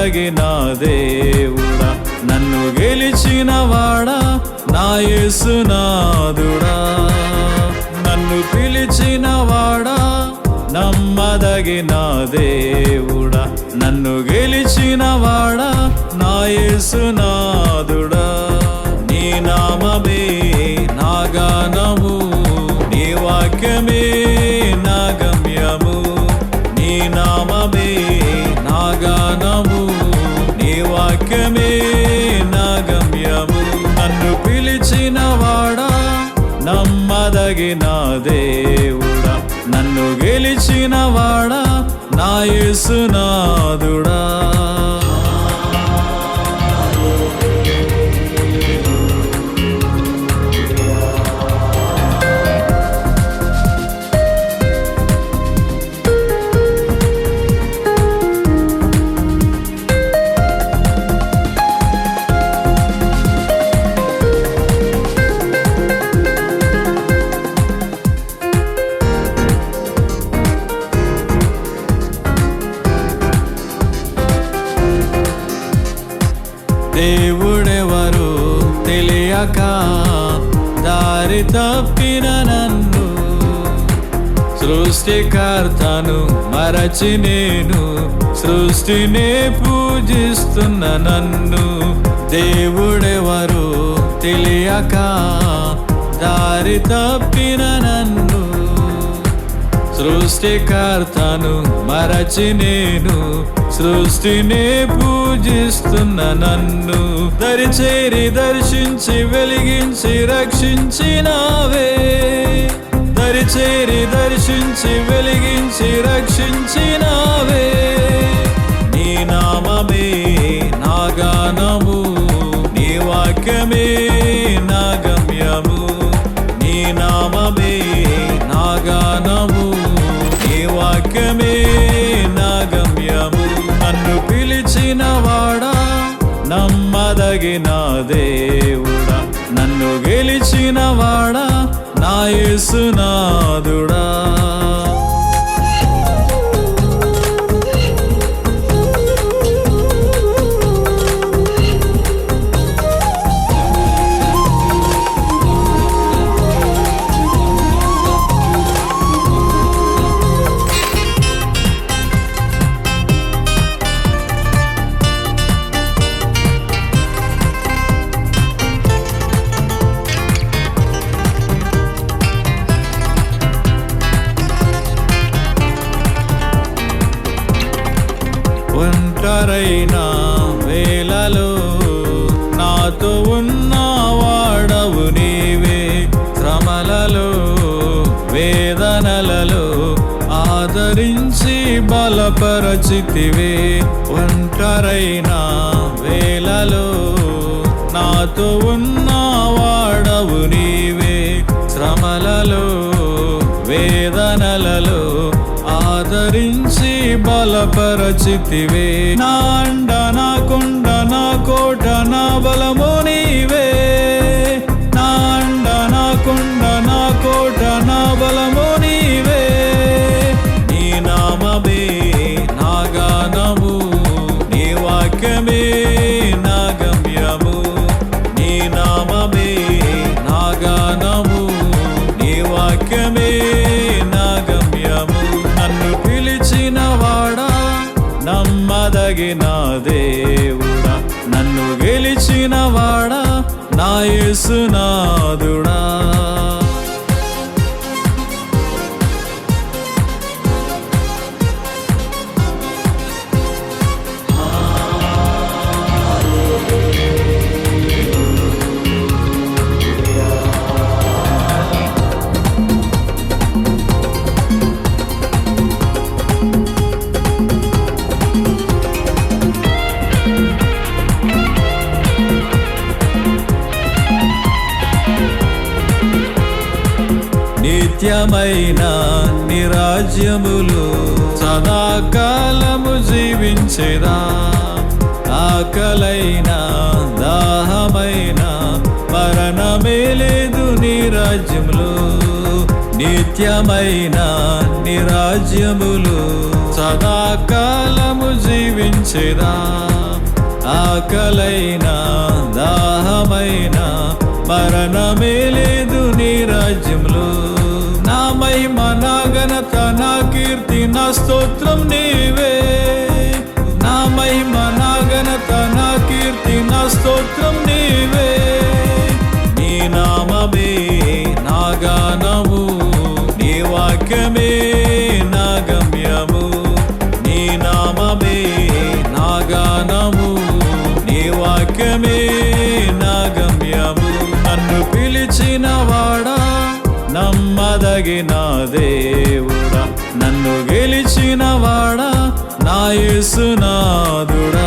నమ్మదగిన దేవుడా, నన్ను గెలిచిన వాడా, నా యేసునాథుడా. నన్ను పిలిచిన వాడా, నమ్మదగిన దేవుడా, నన్ను గెలిచిన వాడా, నా యేసునాథుడా. నీ నామమే నా గానము, నీ వాక్యమే నా గమ్యము. నీ నామమే నా గానము, నీ వాక్యమే నా గమ్యము. నన్ను పిలిచిన వాడా, నమ్మదగిన దేవుడా, నన్ను గెలిచిన వాడా, నా యేసునాథుడా. దేవుడెవరు తెలియక దారి తప్పిన నన్ను, సృష్టికర్తను మరచి నేను సృష్టినే పూజిస్తున్న నన్ను. దేవుడెవరు తెలియక దారి తప్పిన నన్ను, సృష్టికర్తను మరచి నేను సృష్టినే పూజిస్తున్న నన్ను. దరిచేరి దర్శించి వెలిగించి రక్షించినావే, దరిచేరి దర్శించి వెలిగించి రక్షించినావే. నీ నామమే నా గానము, నీ వాక్యమే నా గమ్యము. నీ నామమే నా గానము, నీ వాక్యమే నా గమ్యము. నన్ను పిలిచిన వాడా, నమ్మదగిన దేవుడా, నన్ను గెలిచిన వాడా, నా యేసునాథుడా. ఒంటరైన వేళలో నాతో ఉన్న వాడవు నీవే, శ్రమలలో వేదనలలో ఆదరించి బలపరచితివే. ఒంటరైన వేళలో నాతో ఉన్న వాడవు నీవే, శ్రమలలో వేదనలలో ఆదరించి బలపరచితివే. నా అండ నా కొండ నా కోట నా బలము నీవే, నా అండ నా కొండ నా కోట నా బలము నీవే. నీ నామమే నా గానము, నీ వాక్యమే నా గమ్యము. నీ నామమే నా గానము, నీ వాక్యమే నా గమ్యము. నన్ను పిలిచిన వాడా, నమ్మదగిన దేవుడా, నన్ను గెలిచిన వాడా, నా యేసునాథుడా. నిత్యమైన నిరాజ్యములు సదాకాలము జీవించేదా. ఆకలైన దాహమైన మరణమే లేదు నీ రాజ్యములో. నిత్యమైన నీ రాజ్యములు సదాకాలము జీవించేదా. ఆకలైన దాహమైన మరణమే లేదు నీ రాజ్యంలో. నా మహిమ నా ఘనత నా కీర్తి నా స్తోత్రం నీవే. నా మహిమ నా ఘనత నా కీర్తి నా స్తోత్రం నీవే. నీ నామమే నా గానము, నీ వాక్యమే నా గమ్యము. నీ నామమే నా గానము, నీ వాక్యమే నా గమ్యము. నన్ను పిలిచిన వాడా నమ్మదగిన దేవుడా, నన్ను గెలిచిన వాడా నా యేసునాథుడా.